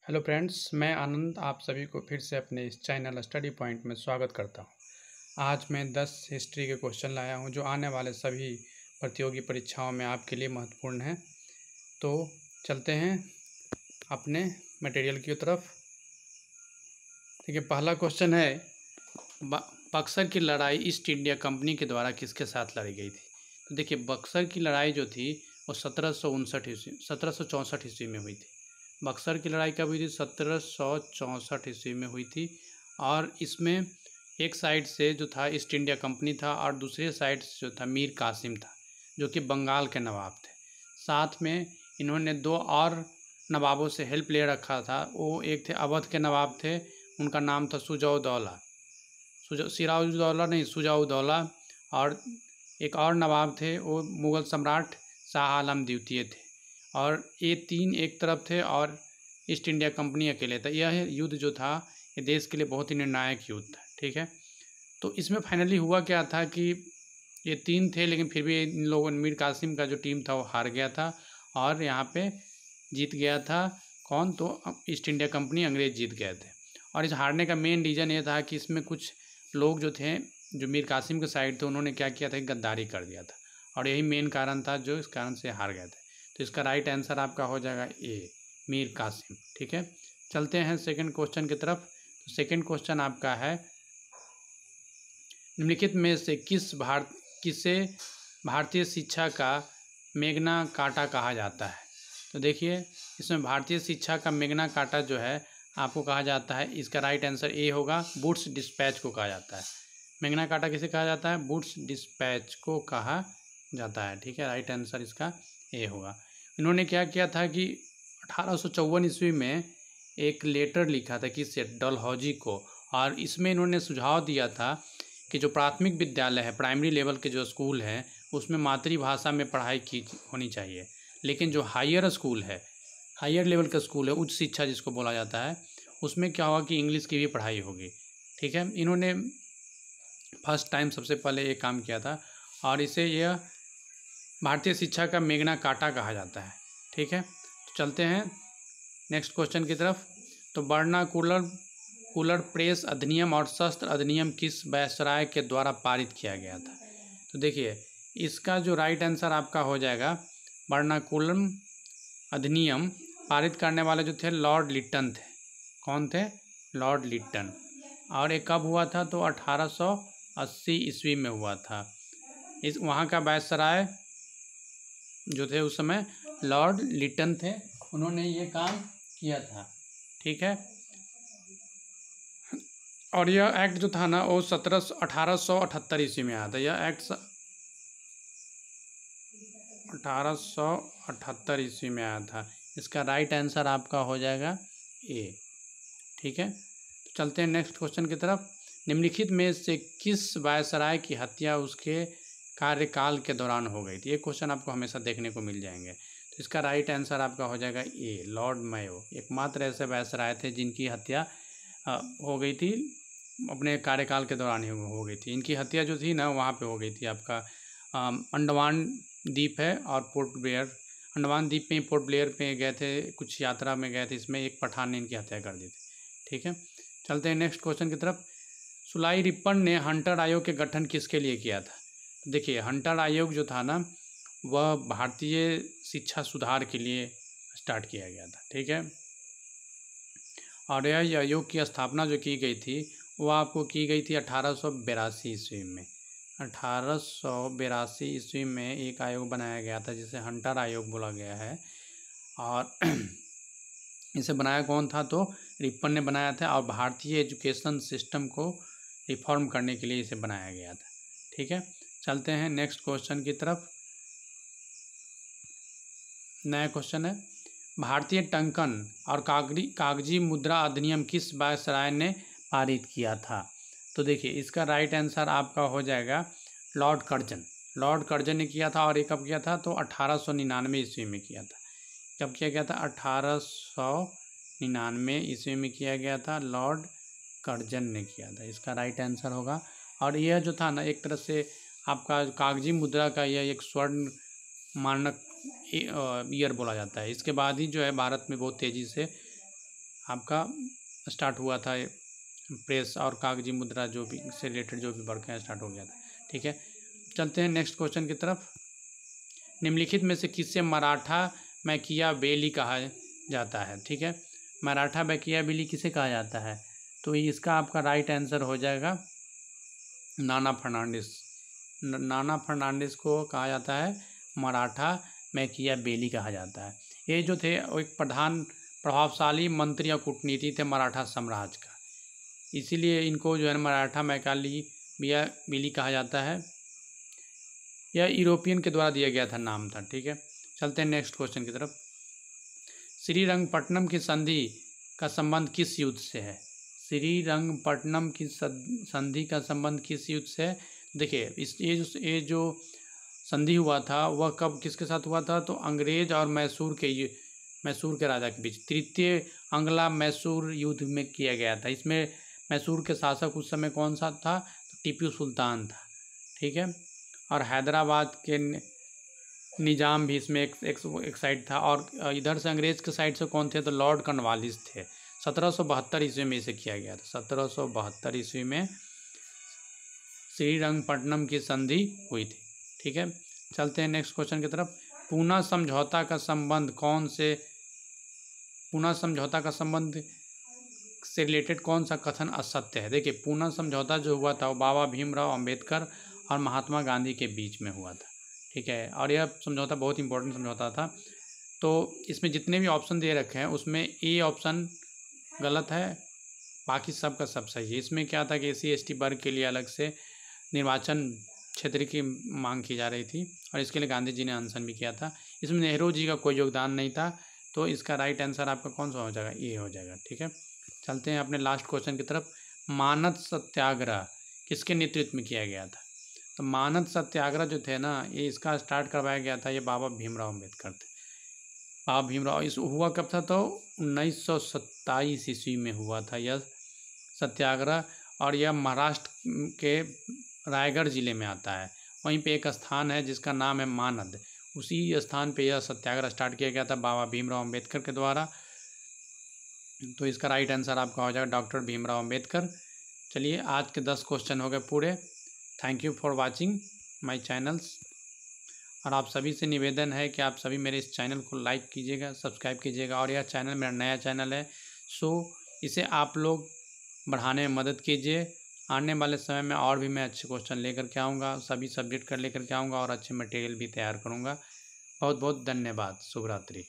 Hello friends, मैं आनंद आप सभी को फिर से अपने इस चैनल स्टडी पॉइंट में स्वागत करता हूं। आज मैं 10 हिस्ट्री के क्वेश्चन लाया हूं जो आने वाले सभी प्रतियोगी परीक्षाओं में आपके लिए महत्वपूर्ण हैं। तो चलते हैं अपने मटेरियल की तरफ। देखिए, पहला क्वेश्चन है बक्सर की लड़ाई ईस्ट इंडिया कंपनी के द्वारा किसके साथ लड़ी गई थी। तो देखिए, बक्सर की लड़ाई जो थी वो 1764 ईस्वी में हुई थी। बक्सर की लड़ाई कब हुई थी? 1764 ईस्वी में हुई थी। और इसमें एक साइड से जो था ईस्ट इंडिया कंपनी था और दूसरे साइड से जो था मीर कासिम था, जो कि बंगाल के नवाब थे। साथ में इन्होंने दो और नवाबों से हेल्प ले रखा था। वो एक थे अवध के नवाब थे, उनका नाम था सुजाउद्दौला, सिराजुद्दौला नहीं, सुजाउद्दौला। और एक और नवाब थे, वो मुग़ल सम्राट शाह आलम द्वितीय थे। और ये तीन एक तरफ थे और ईस्ट इंडिया कंपनी अकेले था। यह युद्ध जो था ये देश के लिए बहुत ही निर्णायक युद्ध था। ठीक है, तो इसमें फाइनली हुआ क्या था कि ये तीन थे, लेकिन फिर भी इन लोगों मीर कासिम का जो टीम था वो हार गया था और यहाँ पे जीत गया था कौन? तो ईस्ट इंडिया कंपनी, अंग्रेज जीत गए थे। और इस हारने का मेन रीज़न ये था कि इसमें कुछ लोग जो थे, जो मीर कासिम के साइड थे, उन्होंने क्या किया था, गद्दारी कर दिया था और यही मेन कारण था जो इस कारण से हार गए थे। तो इसका राइट आंसर आपका हो जाएगा ए, मीर कासिम। ठीक है, चलते हैं सेकंड क्वेश्चन की तरफ। तो सेकंड क्वेश्चन आपका है, निम्नलिखित में से किसे भारतीय शिक्षा का मैग्ना कार्टा कहा जाता है। तो देखिए, इसमें भारतीय शिक्षा का मैग्ना कार्टा जो है आपको कहा जाता है, इसका राइट आंसर ए होगा, वुड्स डिस्पैच को कहा जाता है। मैग्ना कार्टा किसे कहा जाता है? वुड्स डिस्पैच को कहा जाता है। ठीक है, राइट आंसर इसका ए होगा। इन्होंने क्या किया था कि 1854 ईस्वी में एक लेटर लिखा था किससे? डलहौजी को। और इसमें इन्होंने सुझाव दिया था कि जो प्राथमिक विद्यालय है, प्राइमरी लेवल के जो स्कूल हैं, उसमें मातृभाषा में पढ़ाई की होनी चाहिए। लेकिन जो हायर स्कूल है, हायर लेवल का स्कूल है, उच्च शिक्षा जिसको बोला जाता है, उसमें क्या होगा कि इंग्लिश की भी पढ़ाई होगी। ठीक है, इन्होंने फर्स्ट टाइम सबसे पहले ये काम किया था और इसे यह भारतीय शिक्षा का मैग्ना कार्टा कहा जाता है। ठीक है, तो चलते हैं नेक्स्ट क्वेश्चन की तरफ। तो वर्नाकुलर प्रेस अधिनियम और शस्त्र अधिनियम किस वायसराय के द्वारा पारित किया गया था? तो देखिए, इसका जो राइट आंसर आपका हो जाएगा, वर्नाकुलम अधिनियम पारित करने वाले जो थे लॉर्ड लिट्टन थे। कौन थे? Lord Lytton. और ये कब हुआ था? तो 1880 ईस्वी में हुआ था। इस वहाँ का वायसराय जो थे उस समय लॉर्ड लिट्टन थे, उन्होंने ये काम किया था। ठीक है, और यह एक्ट जो था ना वो 1878 ईस्वी में आया था। यह एक्ट 1878 ईस्वी में आया था। इसका राइट आंसर आपका हो जाएगा ए। ठीक है, तो चलते हैं नेक्स्ट क्वेश्चन की तरफ। निम्नलिखित में से किस वायसराय की हत्या उसके कार्यकाल के दौरान हो गई थी? ये क्वेश्चन आपको हमेशा देखने को मिल जाएंगे। तो इसका राइट आंसर आपका हो जाएगा ए, लॉर्ड मेयो। एकमात्र ऐसे वायसराय थे जिनकी हत्या हो गई थी, अपने कार्यकाल के दौरान ही हो गई थी। इनकी हत्या जो थी ना वहाँ पे हो गई थी आपका अंडमान द्वीप है और पोर्ट ब्लेयर, अंडमान द्वीप में पोर्ट ब्लेयर पे गए थे, कुछ यात्रा में गए थे, इसमें एक पठान ने इनकी हत्या कर दी थी। ठीक है, चलते हैं नेक्स्ट क्वेश्चन की तरफ। सुलाई रिप्पन ने हंटर आयोग के गठन किसके लिए किया था? तो देखिए, हंटर आयोग जो था ना वह भारतीय शिक्षा सुधार के लिए स्टार्ट किया गया था। ठीक है, और यह आयोग की स्थापना जो की गई थी वो आपको की गई थी 1882 ईस्वी में। 1882 ईस्वी में एक आयोग बनाया गया था जिसे हंटर आयोग बोला गया है। और इसे बनाया कौन था? तो रिप्पन ने बनाया था और भारतीय एजुकेशन सिस्टम को रिफॉर्म करने के लिए इसे बनाया गया था। ठीक है, चलते हैं नेक्स्ट क्वेश्चन की तरफ। नया क्वेश्चन है, भारतीय टंकन और कागजी मुद्रा अधिनियम किस वायसराय ने पारित किया था? तो देखिए, इसका राइट आंसर आपका हो जाएगा लॉर्ड कर्जन। लॉर्ड कर्जन ने किया था और ये कब किया था? तो 1899 ईस्वी में किया था। कब किया गया था? 1899 ईस्वी में किया गया था, लॉर्ड कर्जन ने किया था। इसका राइट आंसर होगा। और यह जो था ना एक तरह से आपका कागजी मुद्रा का यह एक स्वर्ण मानक ईयर बोला जाता है। इसके बाद ही जो है भारत में बहुत तेज़ी से आपका स्टार्ट हुआ था, प्रेस और कागजी मुद्रा जो भी से रिलेटेड जो भी वर्क है स्टार्ट हो गया था। ठीक है, चलते हैं नेक्स्ट क्वेश्चन की तरफ। निम्नलिखित में से किससे मराठा मैकियावेली कहा जाता है? ठीक है, मराठा मैकियावेली किसे कहा जाता है? तो इसका आपका राइट आंसर हो जाएगा नाना फर्नांडिस। नाना फर्नांडिस को कहा जाता है मराठा मैकियावेली कहा जाता है। ये जो थे वो एक प्रभावशाली मंत्री या कूटनीति थे मराठा साम्राज्य का, इसीलिए इनको जो है मराठा मैकियावेली कहा जाता है। यह यूरोपियन के द्वारा दिया गया था नाम था। ठीक है, चलते हैं नेक्स्ट क्वेश्चन की तरफ। श्रीरंगपट्टनम की संधि का संबंध किस युद्ध से है? श्रीरंगपट्टनम की संधि का संबंध किस युद्ध से है? देखिए, ये जो संधि हुआ था वह कब किसके साथ हुआ था? तो अंग्रेज और मैसूर के राजा के बीच तृतीय अंग्ला मैसूर युद्ध में किया गया था। इसमें मैसूर के शासक उस समय कौन सा था? तो टीपू सुल्तान था। ठीक है, और हैदराबाद के निजाम भी इसमें एक साइड था, और इधर से अंग्रेज के साइड से कौन थे? तो लॉर्ड कॉर्नवालिस थे। 1772 ईस्वी में इसे किया गया था। 1772 ईस्वी में श्रीरंगपट्टनम की संधि हुई थी। ठीक है, चलते हैं नेक्स्ट क्वेश्चन की तरफ। पूना समझौता का संबंध से रिलेटेड कौन सा कथन असत्य है? देखिए, पूना समझौता जो हुआ था वो बाबा भीमराव अंबेडकर और महात्मा गांधी के बीच में हुआ था। ठीक है, और यह समझौता बहुत इंपॉर्टेंट समझौता था। तो इसमें जितने भी ऑप्शन दे रखे हैं उसमें ए ऑप्शन गलत है, बाकी सब का सब सही है। इसमें क्या था कि SC/ST वर्ग के लिए अलग से निर्वाचन क्षेत्र की मांग की जा रही थी, और इसके लिए गांधी जी ने अनशन भी किया था। इसमें नेहरू जी का कोई योगदान नहीं था, तो इसका राइट आंसर आपका कौन सा हो जाएगा? ये हो जाएगा। ठीक है, चलते हैं अपने लास्ट क्वेश्चन की तरफ। मानव सत्याग्रह किसके नेतृत्व में किया गया था? तो मानव सत्याग्रह जो थे ना, ये इसका स्टार्ट करवाया गया था, ये बाबा भीमराव अम्बेडकर थे। बाबा भीमराव, इस हुआ कब था? तो 1927 ईस्वी में हुआ था यह सत्याग्रह, और यह महाराष्ट्र के रायगढ़ ज़िले में आता है। वहीं पे एक स्थान है जिसका नाम है मानद, उसी स्थान पे यह सत्याग्रह स्टार्ट किया गया था बाबा भीमराव अम्बेडकर के द्वारा। तो इसका राइट आंसर आपका हो जाएगा डॉक्टर भीमराव अम्बेडकर। चलिए, आज के 10 क्वेश्चन हो गए पूरे। Thank you for watching my channels, और आप सभी से निवेदन है कि आप सभी मेरे इस चैनल को लाइक कीजिएगा, सब्सक्राइब कीजिएगा, और यह चैनल मेरा नया चैनल है, सो इसे आप लोग बढ़ाने में मदद कीजिए। आने वाले समय में और भी मैं अच्छे क्वेश्चन लेकर के आऊँगा, सभी सब्जेक्ट कर लेकर के आऊँगा, और अच्छे मटेरियल भी तैयार करूँगा। बहुत बहुत धन्यवाद। शुभ रात्रि।